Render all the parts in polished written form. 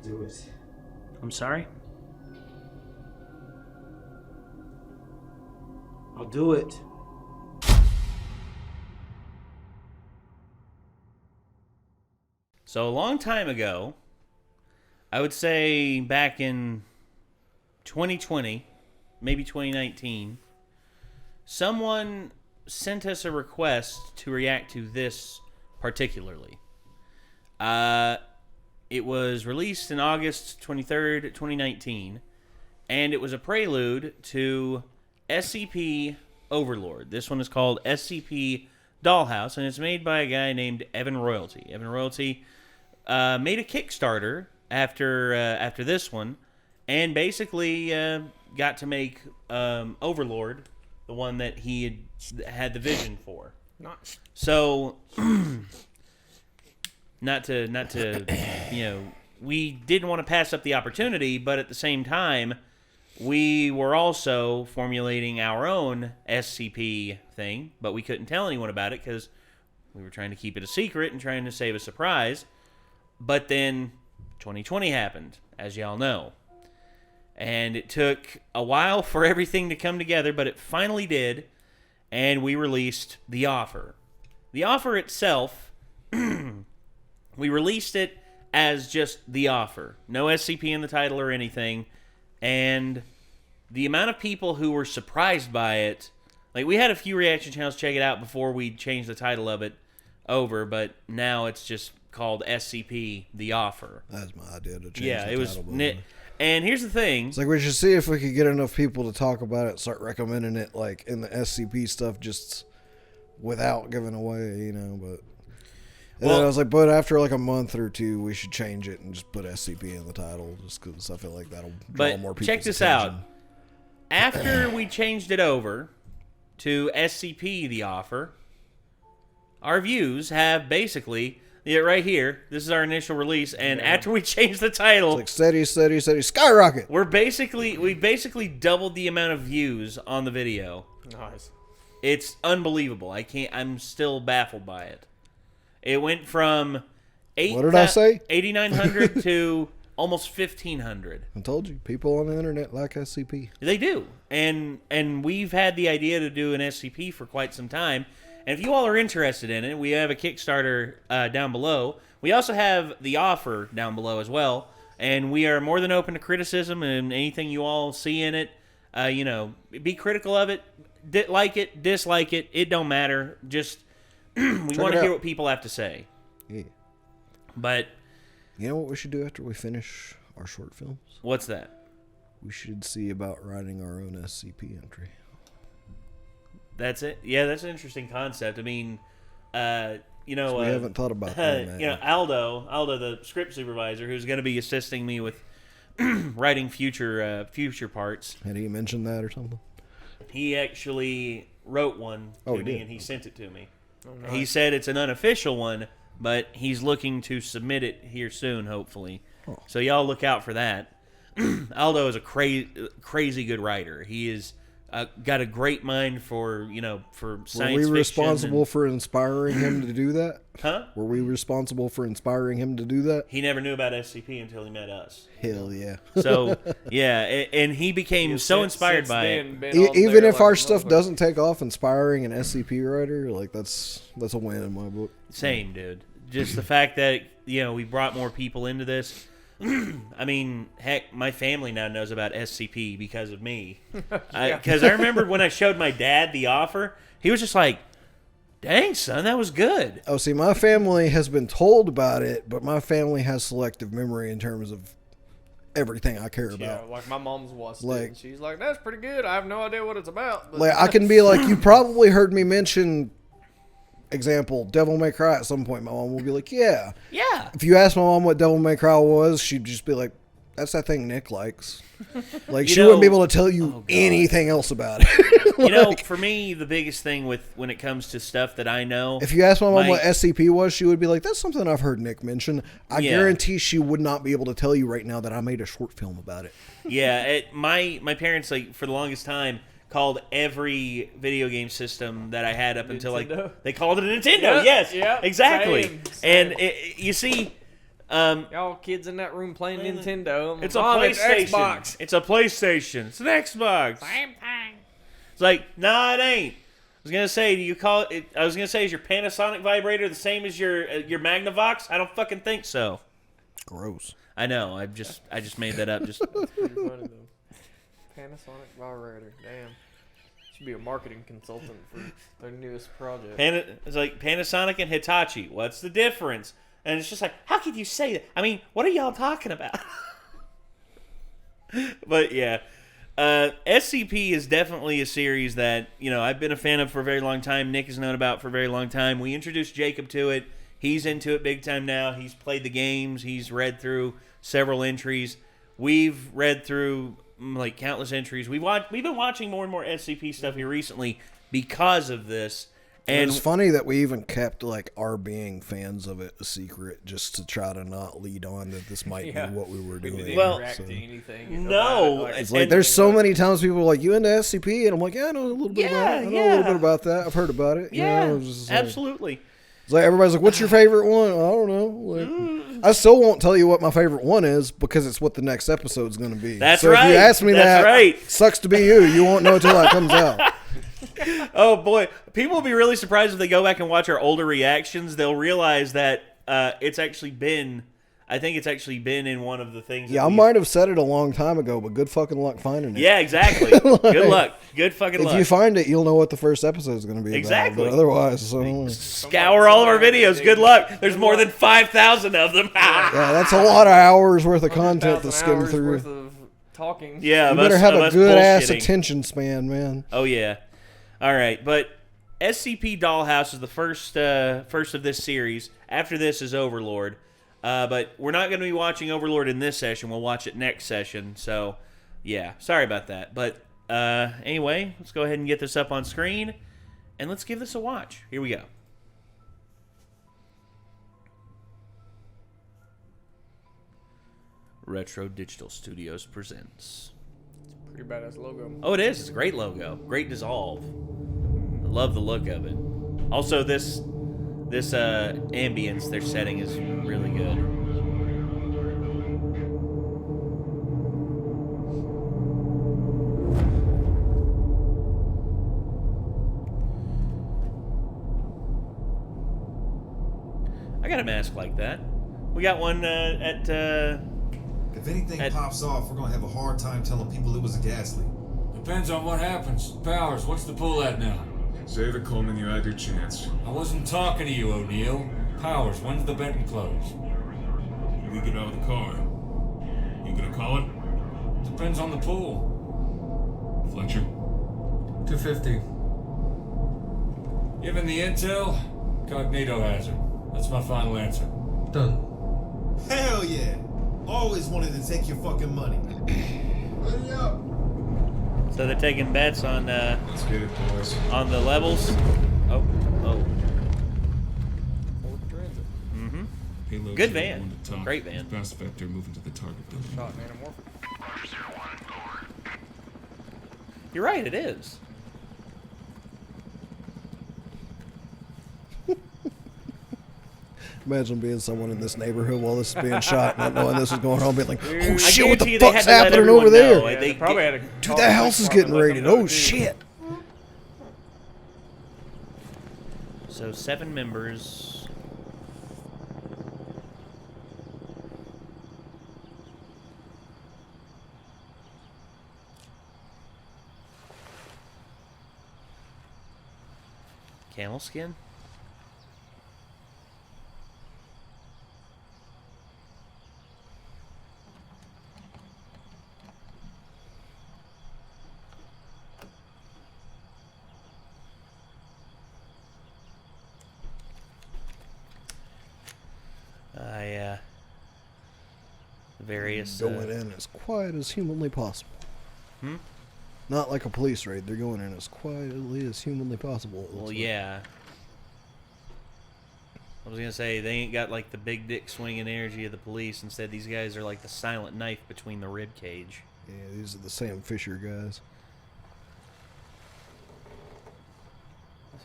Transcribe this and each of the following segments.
Do it. I'm sorry? I'll do it. So a long time ago, I would say back in 2020, maybe 2019, someone sent us a request to react to this particularly. It was released in August 23rd, 2019, and it was a prelude to SCP Overlord. This one is called SCP Dollhouse, and it's made by a guy named Evan Royalty. Evan Royalty made a Kickstarter after this one, and basically got to make Overlord, the one that he had the vision for. Nice. So, not to, we didn't want to pass up the opportunity, but at the same time, we were also formulating our own SCP thing, but we couldn't tell anyone about it because we were trying to keep it a secret and trying to save a surprise. But then 2020 happened, as y'all know. And it took a while for everything to come together, but it finally did, and we released The Offer. The Offer itself, we released it as just The Offer. No SCP in the title or anything. And the amount of people who were surprised by it, like we had a few reaction channels check it out before we changed the title of it over, but now it's just called SCP The Offer. That's my idea to change yeah, the it was title. And here's the thing. It's like we should see if we could get enough people to talk about it, start recommending it like in the SCP stuff just without giving away, but... And then I was like, but after like a month or two, we should change it and just put SCP in the title, just because I feel like that'll draw more people. Check this out. After we changed it over to SCP The Offer, our views have basically, right here, this is our initial release, and after we changed the title, it's like steady, skyrocket. We basically doubled the amount of views on the video. Nice. It's unbelievable. I'm still baffled by it. It went from 8,900 to almost 1,500. I told you, people on the internet like SCP. They do, and we've had the idea to do an SCP for quite some time. And if you all are interested in it, we have a Kickstarter down below. We also have The Offer down below as well, and we are more than open to criticism and anything you all see in it. Be critical of it, like it, dislike it. It don't matter. Just we want to hear what people have to say. Yeah. But you know what we should do after we finish our short films? What's that? We should see about writing our own SCP entry. That's it. Yeah, that's an interesting concept. I mean, we haven't thought about that. Aldo, the script supervisor, who's going to be assisting me with writing future parts. Had he mentioned that or something? He actually wrote one to me, did? and he sent it to me. Oh, nice. He said it's an unofficial one, but he's looking to submit it here soon, hopefully. Oh. So y'all look out for that. Aldo is a crazy good writer. He is got a great mind for science fiction. Were we responsible for inspiring him to do that? Huh? Were we responsible for inspiring him to do that? He never knew about SCP until he met us. Hell yeah. So, yeah, and he became so inspired by it. Even if our stuff doesn't take off, inspiring an SCP writer, like that's a win in my book. Same, dude. Just the fact that, we brought more people into this. I mean, heck, my family now knows about SCP because of me. Because I remember when I showed my dad The Offer, he was just like, dang, son, that was good. Oh, see, my family has been told about it, but my family has selective memory in terms of everything I care about. Yeah, like my mom's watched Like- it, and she's like, that's pretty good. I have no idea what it's about. But Like, I can be like, you probably heard me mention, example, Devil May Cry at some point. My mom will be like, yeah. Yeah. If you ask my mom what Devil May Cry was, she'd just be like, that's that thing Nick likes. Like, she wouldn't be able to tell you anything else about it. For me, the biggest thing when it comes to stuff that I know. If you asked my mom what SCP was, she would be like, that's something I've heard Nick mention. I guarantee she would not be able to tell you right now that I made a short film about it. Yeah, my parents, for the longest time, called every video game system that I had up until Nintendo? they called it a Nintendo. Yeah, yes, yeah, exactly. same. And you see, Y'all kids in that room playing Nintendo. It's a Mom, PlayStation. It's Xbox. It's a PlayStation. It's an Xbox. Same thing. It's like, nah, it ain't. I was gonna say, do you call it? I was gonna say, is your Panasonic vibrator the same as your Magnavox? I don't fucking think so. Gross. I know. I just made that up. Just Pretty funny though. Panasonic vibrator. Damn. Should be a marketing consultant for their newest project. It's like Panasonic and Hitachi. What's the difference? And it's just like, how could you say that? I mean, what are y'all talking about? But yeah. SCP is definitely a series that, I've been a fan of for a very long time. Nick has known about for a very long time. We introduced Jacob to it. He's into it big time now. He's played the games. He's read through several entries. We've read through like countless entries. We've been watching more and more SCP stuff here recently because of this. And it's funny that we even kept like our being fans of it a secret, just to try to not lead on that this might be what we were doing. Anything no, it's like there's so many times people are like, "You into SCP?" And I'm like, "Yeah, I know a little bit about it. I know a little bit about that. I've heard about it." Yeah, just absolutely. It's like everybody's like, "What's your favorite one?" I don't know. Like, I still won't tell you what my favorite one is because it's what the next episode's going to be. That's so right. If you ask me sucks to be you. You won't know until that comes out. Oh boy, people will be really surprised if they go back and watch our older reactions. They'll realize that it's actually been in one of the things. Yeah, I might have said it a long time ago, but good fucking luck finding it. Yeah, exactly. Good luck. Good fucking luck. If you find it, you'll know what the first episode is going to be exactly. about. But otherwise, scour all of our videos. Good luck. There's more than 5,000 of them. Yeah, that's a lot of hours worth of content to skim through. Worth of talking. Yeah, you better have a good ass attention span, man. Oh yeah. All right, but SCP Dollhouse is the first of this series. After this is Overlord. But we're not going to be watching Overlord in this session. We'll watch it next session. So, yeah, sorry about that. But anyway, let's go ahead and get this up on screen, and let's give this a watch. Here we go. Retro Digital Studios presents. Pretty badass logo. Oh, it is. It's a great logo. Great dissolve. I love the look of it. Also, this ambience they're setting is really good. I got a mask like that. We got one at. If anything pops off, we're gonna have a hard time telling people it was a gas leak. Depends on what happens. Powers, what's the pull at now? Save it, Coleman. You had your chance. I wasn't talking to you, O'Neill. Powers, when's the Benton close? We get out of the car. You gonna call it? Depends on the pool. Fletcher? 250. Given the intel, Cognito has her. That's my final answer. Done. Hell yeah! Always wanted to take your fucking money. Ready up. So they're taking bets on Let's get it, boys. on the levels. Oh. Mm-hmm. Payload Good to van. one to top. Great van. Fast vector moving to the target building. Shot anamorphic. You're right, it is. Imagine being someone in this neighborhood while this is being shot, not knowing this is going on, being like, "Oh I shit, what guarantee the they fuck's had to let happening over everyone there? know. Yeah, They probably had a Dude, that house is getting raided. Oh shit!" So 7 members. Camel skin? Various Going in as quiet as humanly possible. Not like a police raid. They're going in as quietly as humanly possible. Well, yeah. I was gonna say they ain't got like the big dick swinging energy of the police. Instead, these guys are like the silent knife between the rib cage. Yeah, these are the Sam Fisher guys.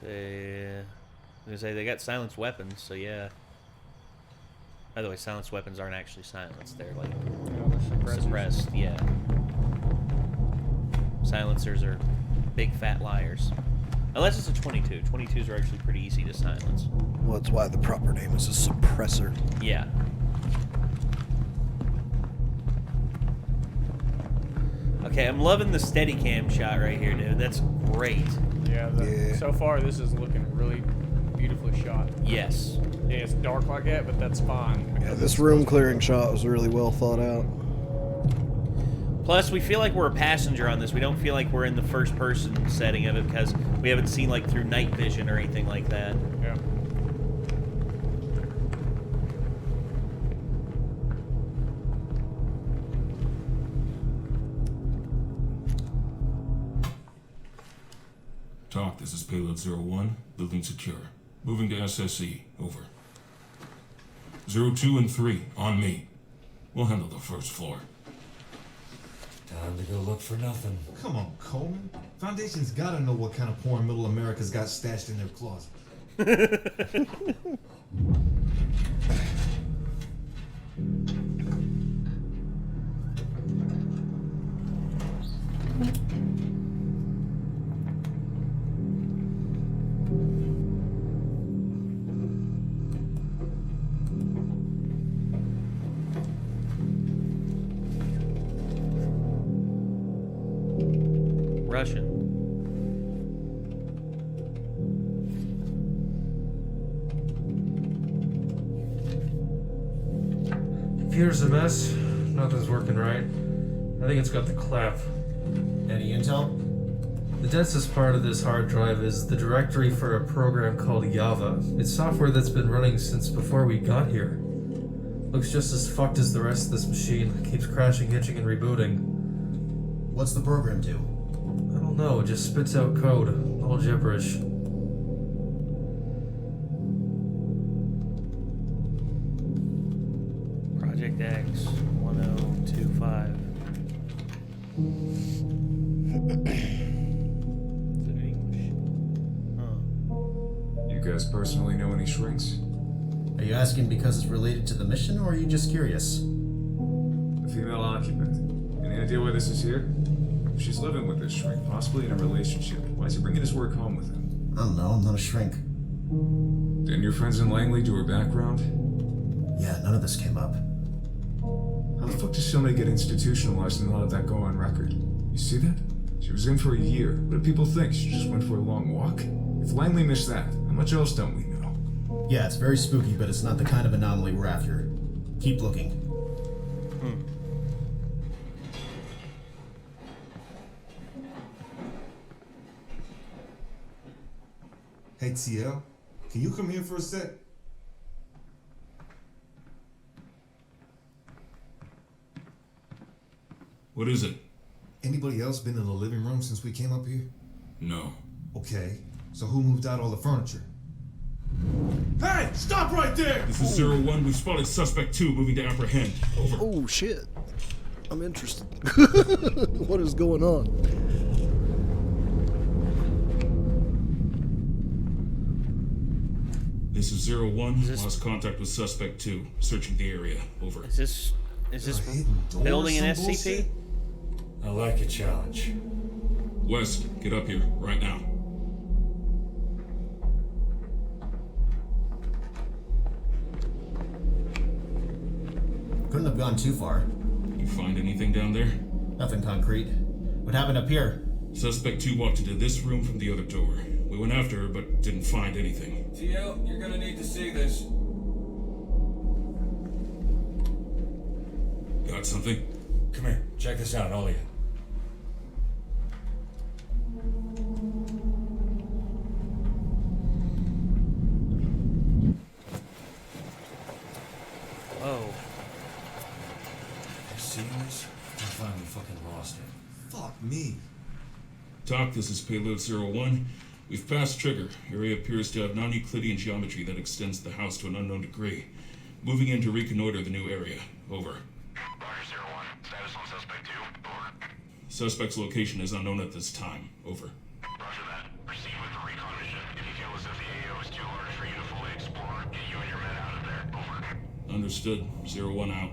I was gonna say they got silenced weapons, so yeah. By the way, silenced weapons aren't actually silenced. They're like They're suppressed. Yeah. Silencers are big fat liars. Unless it's a 22. 22s are actually pretty easy to silence. Well, that's why the proper name is a suppressor. Yeah. Okay, I'm loving the Steadicam shot right here, dude. That's great. Yeah, so far this is looking really beautifully shot. Yes. Yeah, it's dark like that, but that's fine. Yeah, this room clearing shot was really well thought out. Plus, we feel like we're a passenger on this. We don't feel like we're in the first-person setting of it because we haven't seen, like, through night vision or anything like that. Yeah. Talk, this is Payload 01, building secure. Moving to SSE, over. 02 and 3, on me. We'll handle the first floor. Time to go look for nothing. Come on, Coleman. Foundation's gotta know what kind of porn Middle America's got stashed in their closet. Russian. Computer's a mess. Nothing's working right. I think it's got the clap. Any intel? The densest part of this hard drive is the directory for a program called Java. It's software that's been running since before we got here. Looks just as fucked as the rest of this machine. Keeps crashing, hitching, and rebooting. What's the program do? I don't know, it just spits out code. All gibberish. Project X 1025. Is it English? Huh. You guys personally know any shrinks? Are you asking because it's related to the mission, or are you just curious? The female occupant. Any idea why this is here? If she's living with this shrink, possibly in a relationship, why is he bringing his work home with him? I don't know, I'm not a shrink. Didn't your friends in Langley do her background? Yeah, none of this came up. How the fuck does somebody get institutionalized and let that go on record? You see that? She was in for a year. What do people think? She just went for a long walk? If Langley missed that, how much else don't we know? Yeah, it's very spooky, but it's not the kind of anomaly we're after. Keep looking. Hey, TL, can you come here for a sec? What is it? Anybody else been in the living room since we came up here? No. Okay, so who moved out all the furniture? Hey, stop right there! This is 01. We've spotted suspect 2 moving to apprehend. Over. Oh, shit. I'm interested. What is going on? This is 01. Lost contact with suspect 2. Searching the area. Over. Is this building an SCP? Bullshit? I like a challenge. West, get up here, right now. Couldn't have gone too far. You find anything down there? Nothing concrete. What happened up here? Suspect 2 walked into this room from the other door. We went after her, but didn't find anything. TL, you're gonna need to see this. Got something? Come here, check this out, all of you. Oh. You seeing this? I finally fucking lost it. Fuck me. Talk, this is Payload 01. We've passed trigger. Area appears to have non-Euclidean geometry that extends the house to an unknown degree. Moving in to reconnoiter the new area. Over. Roger, 01. Status on suspect 2. Over. Suspect's location is unknown at this time. Over. Roger that. Proceed with the recon mission. If you feel as if the AO is too large for you to fully explore, get you and your men out of there. Over. Understood. 01 out.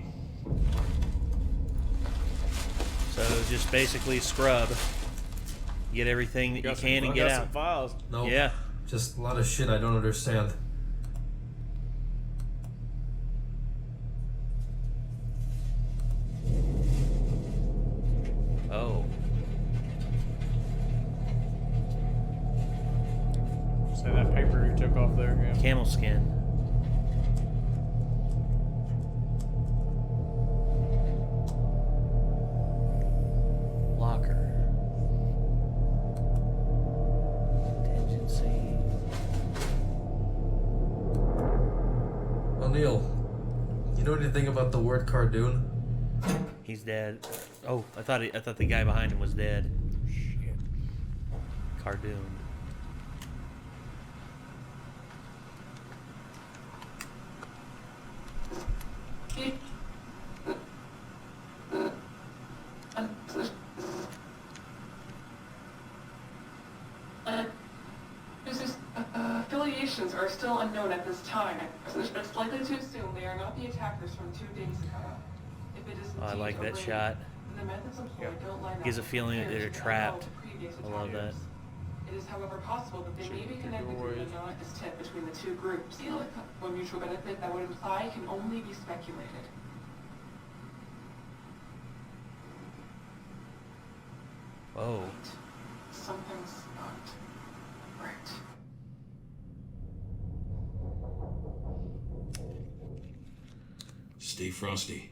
So just basically scrub. Get everything that you can and get out. Some files. No. Yeah. Just a lot of shit I don't understand. Oh. So that paper you took off there, yeah. Camel skin. Locker. Contingency. O'Neill, you know anything about the word Cardoon? He's dead. Oh, I thought the guy behind him was dead. Shit. Cardoon. Affiliations are still unknown at this time. It's likely to assume they are not the attackers from 2 days ago. If it is Oh, I indeed like that related, shot. then the methods employed don't line up Gives a with feeling that appears they're to have trapped. involved previous I love that. attackers. It is, however, possible that they may be connected through the anonymous tip between the two groups. One mutual benefit that would imply can only be speculated. Oh. Something's not right. Stay frosty.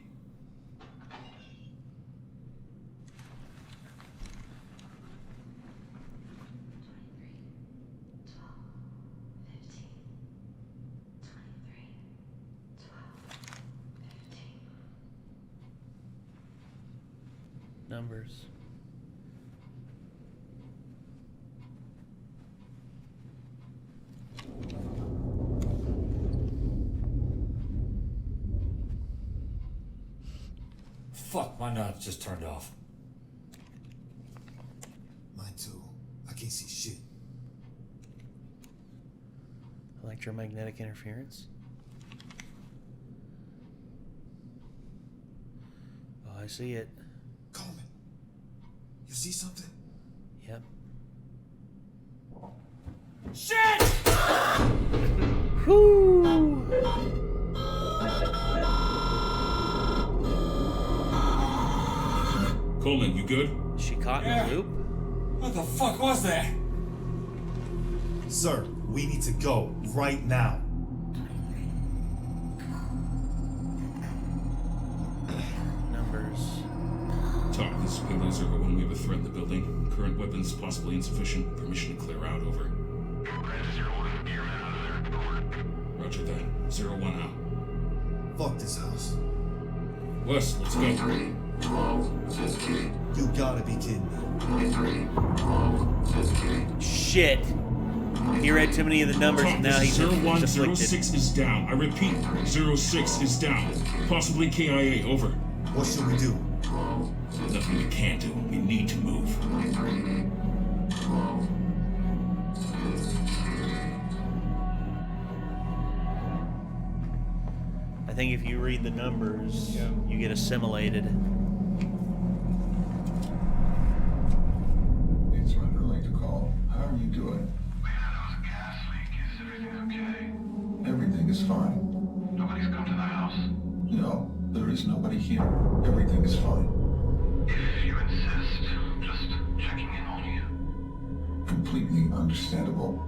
Numbers. Fuck, my knob's just turned off. Mine too. I can't see shit. Electromagnetic interference. Oh, I see it. Coleman, you see something? Yep. Shit! Whoo! Coleman, you good? Is she caught in a loop? What the fuck was that? Sir, we need to go right now. Numbers. Talk, this is Payload 01. We have a threat in the building. Current weapons possibly insufficient. Permission to clear out, over. Roger that. 01 out. Fuck this house. Wes, let's go. 12, 15. You gotta be kidding me. 3, 12, 15. Shit. He read too many of the numbers Talk, and now this he's is 01, afflicted. 06 is down. I repeat, 06 is down. Possibly KIA, over. What should we do? Nothing we can't do. We need to move. 12. I think if you read the numbers, you get assimilated. It's Renegade to call. How are you doing? We had a gas leak. Is everything okay? Everything is fine. Nobody's come to the house. No, there is nobody here. Everything is fine. If you insist, just checking in on you. Completely understandable.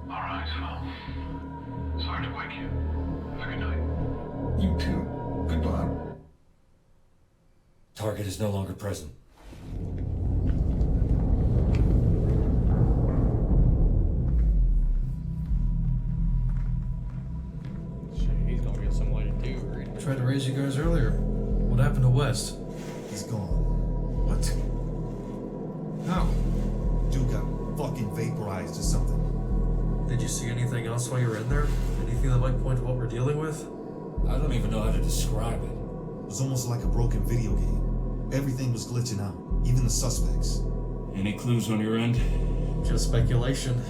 Alright, well. Sorry to wake you. Have a good night. You too. Goodbye. Target is no longer present. Shit, he's gonna get assimilated too. I tried to raise you guys earlier. What happened to West? He's gone. What? How? Dude got fucking vaporized or something. Did you see anything else while you were in there? Anything that might point to what we're dealing with? I don't even know how to describe it. It was almost like a broken video game. Everything was glitching out, even the suspects. Any clues on your end? Just speculation.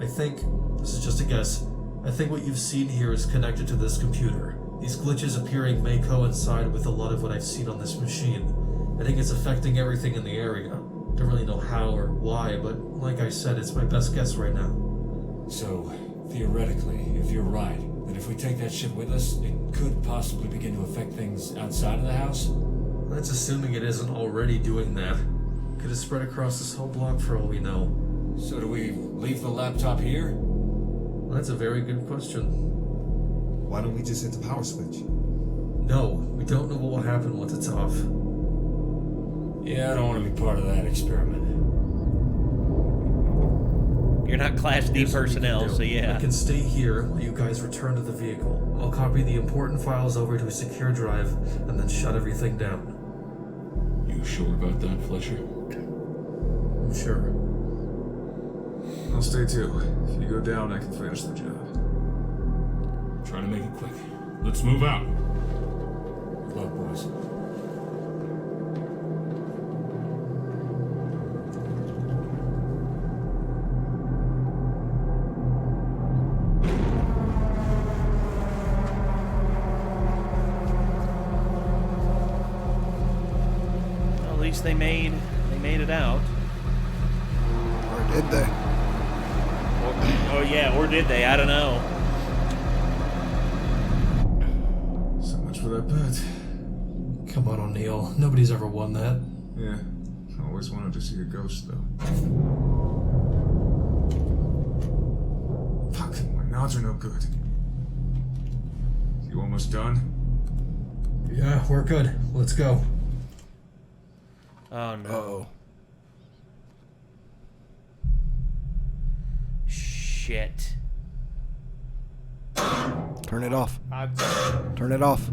I think, this is just a guess, I think what you've seen here is connected to this computer. These glitches appearing may coincide with a lot of what I've seen on this machine. I think it's affecting everything in the area. Don't really know how or why, but like I said, it's my best guess right now. So, theoretically, if you're right, then if we take that shit with us, it could possibly begin to affect things outside of the house? That's assuming it isn't already doing that. Could have spread across this whole block for all we know. So do we leave the laptop here? Well, that's a very good question. Why don't we just hit the power switch? No, we don't know what will happen once it's off. Yeah, I don't want to be part of that experiment. You're not Class D personnel, so yeah. I can stay here while you guys return to the vehicle. I'll copy the important files over to a secure drive and then shut everything down. You sure about that, Fletcher? I'm sure. I'll stay too. If you go down, I can finish the job. Try to make it quick. Let's move out. Good luck, boys. Well, at least they made it out. Or did they? Oh yeah, or did they? I don't know. So much for that bet. Come on, O'Neill. Nobody's ever won that. Yeah. I always wanted to see a ghost, though. Fuck, my nods are no good. You almost done? Yeah, we're good. Let's go. Oh no. Uh-oh. Shit. Turn it off. I'd Turn it off.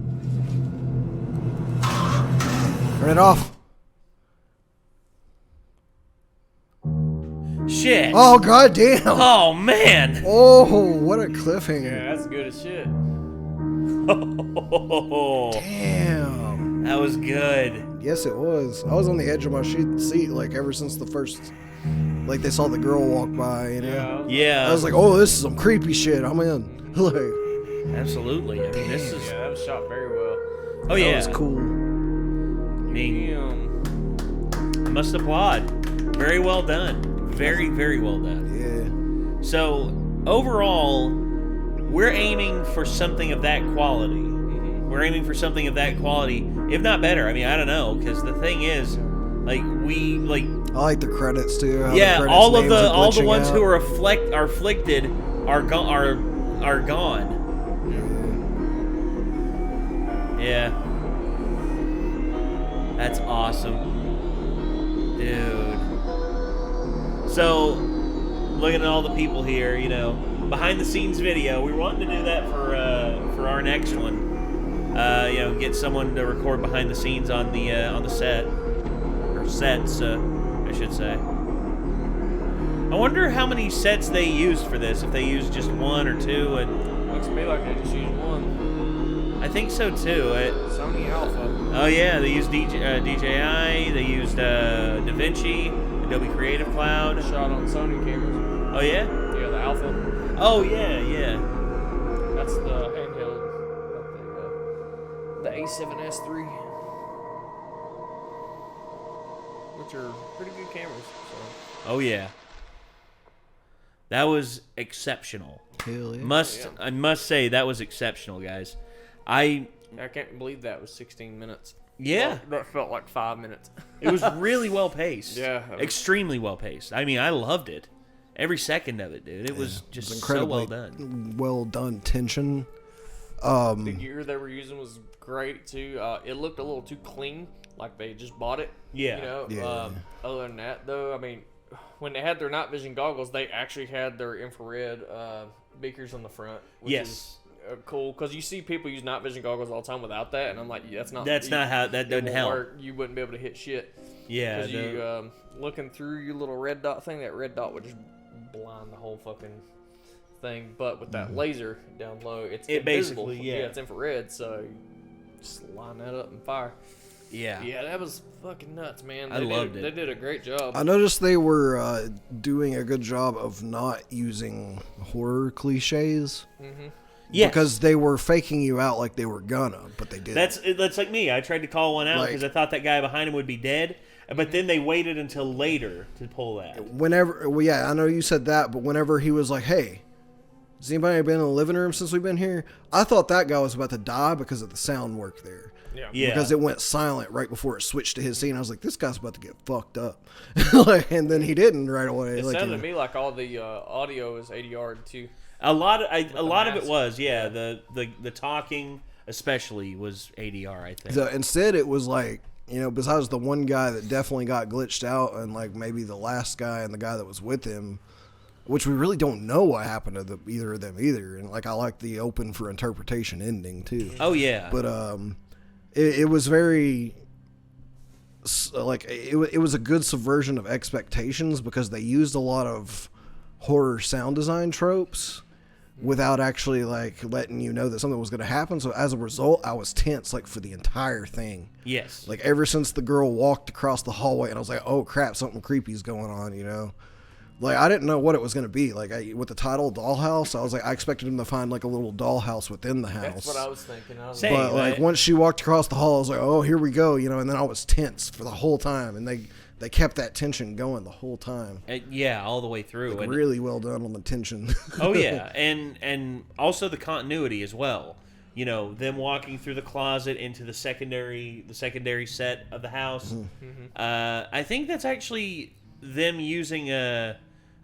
Turn it off. Shit. Oh, goddamn. Oh, man. Oh, what a cliffhanger. Yeah, that's good as shit. Damn. That was good. Yes, it was. I was on the edge of my seat, like, ever since the first... Like, they saw the girl walk by, you know? Yeah. I was like, oh, this is some creepy shit. I'm in. Like... Absolutely. I mean, this is... Yeah, that was shot very well. Oh, yeah. That was cool. I mean, I must applaud. Very well done. Very, very well done. Yeah. So, overall, we're aiming for something of that quality. We're aiming for something of that quality, if not better. I mean, I don't know, because the thing is, like, I like the credits too. How yeah, the credits all names are the glitching ones out. who are afflicted are gone. Yeah. That's awesome. Dude. So, looking at all the people here, you know, behind the scenes video, we were wanting to do that for our next one. You know, get someone to record behind the scenes on the set. Or sets, I should say. I wonder how many sets they used for this, if they used just one or two. Looks to me like they just used one. I think so too. Sony Alpha. Oh yeah, they used DJI, they used DaVinci, Adobe Creative Cloud. Shot on Sony cameras. Oh yeah? Yeah, the Alpha. Oh yeah, yeah. That's the handheld. The A7S III. Which are pretty good cameras. So. Oh yeah. That was exceptional. Hell yeah. I must say that was exceptional, guys. I can't believe that was 16 minutes. Yeah. Well, that felt like 5 minutes. It was really well paced. Yeah. Extremely well paced. I mean, I loved it. Every second of it, dude. It was just incredibly so well done. Well done tension. The gear they were using was great too. It looked a little too clean, like they just bought it. Yeah. You know. Yeah. Other than that, though, I mean, when they had their night vision goggles, they actually had their infrared beakers on the front. Which is cool, because you see people use night vision goggles all the time without that, and I'm like, that's not how that doesn't help. Work. You wouldn't be able to hit shit. Yeah. Because you looking through your little red dot thing, that red dot would just blind the whole fucking thing. But with that laser down low, it's invisible. Basically, it's infrared, so you just line that up and fire. Yeah. Yeah, that was fucking nuts, man. I loved it. They did a great job. I noticed they were doing a good job of not using horror cliches. Mm-hmm. Yes. Because they were faking you out like they were gonna, but they didn't. That's like me. I tried to call one out because I thought that guy behind him would be dead, but then they waited until later to pull that. I know you said that, but whenever he was like, "Hey, has anybody been in the living room since we've been here?" I thought that guy was about to die because of the sound work there. Yeah. Because it went silent right before it switched to his scene. I was like, this guy's about to get fucked up. And then he didn't right away. It sounded to me like all the audio is ADR'd too. A lot of it was, the talking especially was ADR, I think. So instead it was like, besides the one guy that definitely got glitched out and like maybe the last guy and the guy that was with him, which we really don't know what happened to either of them either. And like, I like the open for interpretation ending too. Oh yeah. But it was very like it was a good subversion of expectations because they used a lot of horror sound design tropes without actually like letting you know that something was going to happen. So as a result, I was tense like for the entire thing. Yes. Like ever since the girl walked across the hallway and I was like, oh crap, something creepy's going on, Like, I didn't know what it was going to be. Like, with the title Dollhouse, I was like, I expected him to find, like, a little dollhouse within the house. That's what I was thinking. But, like, once she walked across the hall, I was like, oh, here we go, and then I was tense for the whole time. And they kept that tension going the whole time. All the way through. Like, really well done on the tension. Oh, yeah. And also the continuity as well. Them walking through the closet into the secondary set of the house. Mm-hmm. I think that's actually them using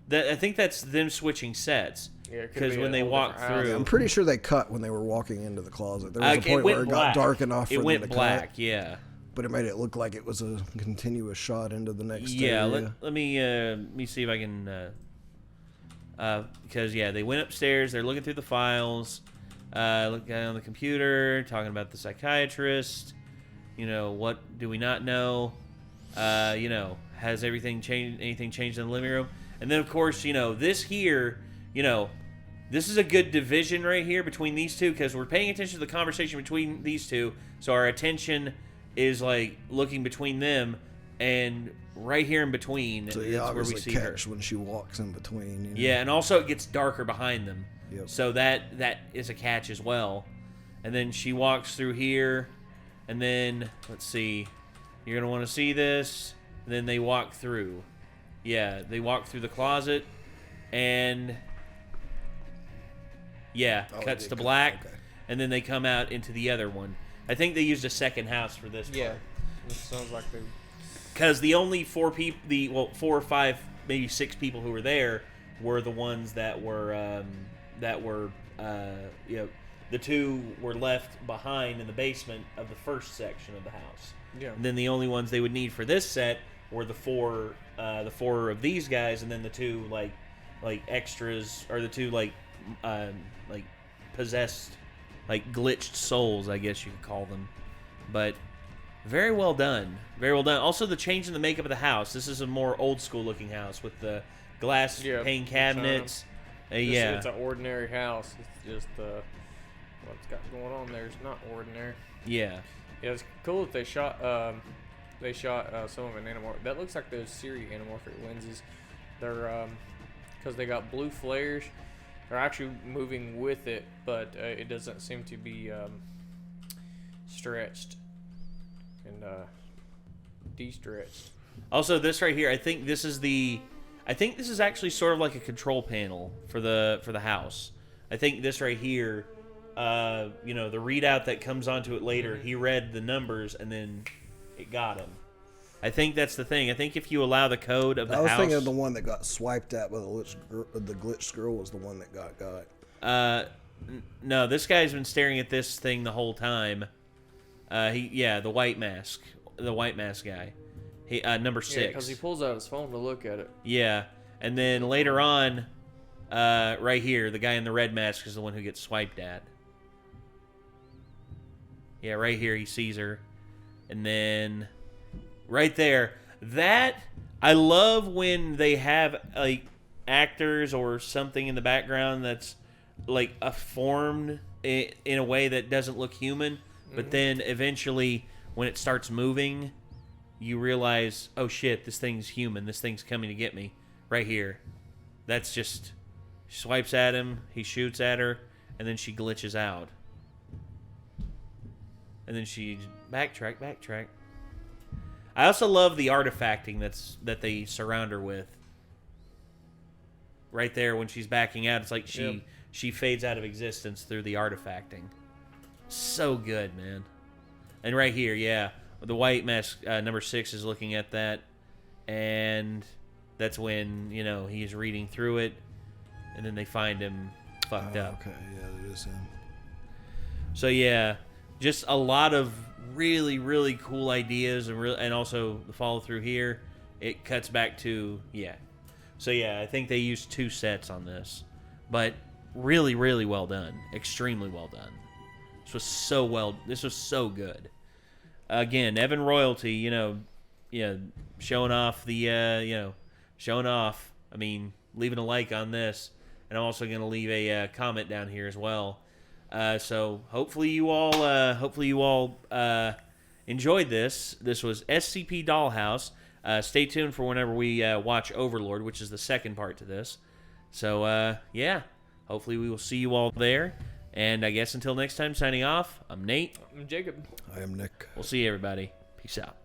I think that's them switching sets. Yeah, because when they walk through, I'm pretty sure they cut when they were walking into the closet. There was a point where it got dark enough for them to black, cut. yeah. But it made it look like it was a continuous shot into the next area. Let me see if I can because they went upstairs, they're looking through the files, looking on the computer, talking about the psychiatrist, what do we not know? Has anything changed in the living room? And then, of course, this here, this is a good division right here between these two because we're paying attention to the conversation between these two. So our attention is, like, looking between them and right here in between. So that's where we see her. When she walks in between. Yeah, and also it gets darker behind them. Yep. So that is a catch as well. And then she walks through here. And then, let's see. You're going to want to see this. And then they walk through. Yeah, they walk through the closet, and cuts to black, and then they come out into the other one. I think they used a second house for this part. Yeah, it sounds like they... Because the only 4 or 5, maybe 6 people who were there were the ones that were, the 2 were left behind in the basement of the first section of the house. Yeah. And then the only ones they would need for this set were the 4 of these guys, and then the 2 like extras, or the 2 like possessed, like glitched souls, I guess you could call them. But very well done, very well done. Also, the change in the makeup of the house. This is a more old school looking house with the glass pane cabinets. It's an ordinary house. It's just what's got going on there is not ordinary. Yeah. Yeah, it's cool that they shot some of an anamorphic. That looks like those Siri anamorphic lenses. They're because they got blue flares. They're actually moving with it, but it doesn't seem to be stretched and de-stretched. Also, this right here, I think this is actually sort of like a control panel for the house. I think this right here, the readout that comes onto it later, he read the numbers and then it got him. I think that's the thing. I think if you allow the code of the house... I was thinking of the one that got swiped at by the glitched girl was the one that got. No, this guy's been staring at this thing the whole time. The white mask. The white mask guy. He number 6. Yeah, because he pulls out his phone to look at it. Yeah, and then later on, right here, the guy in the red mask is the one who gets swiped at. Yeah, right here he sees her. And then right there, I love when they have like actors or something in the background that's like formed in a way that doesn't look human, but then eventually when it starts moving, you realize, oh shit, this thing's human. This thing's coming to get me. Right here. That's just, she swipes at him, he shoots at her, and then she glitches out. And then she backtrack. I also love the artifacting that they surround her with. Right there when she's backing out, it's like she fades out of existence through the artifacting. So good, man. And right here, yeah, the white mask number 6 is looking at that, and that's when he's reading through it, and then they find him fucked up. Okay, yeah, it is him. So yeah, just a lot of really, really cool ideas, and also the follow through here. It cuts back to So yeah, I think they used 2 sets on this, but really, really well done, extremely well done. This was so good. Again, Evan Royalty, showing off the, showing off. I mean, leaving a like on this, and I'm also gonna leave a comment down here as well. So hopefully you all enjoyed this. This was SCP Dollhouse. Stay tuned for whenever we watch Overlord, which is the second part to this. So yeah, hopefully we will see you all there. And I guess until next time, signing off. I'm Nate. I'm Jacob. I am Nick. We'll see you, everybody. Peace out.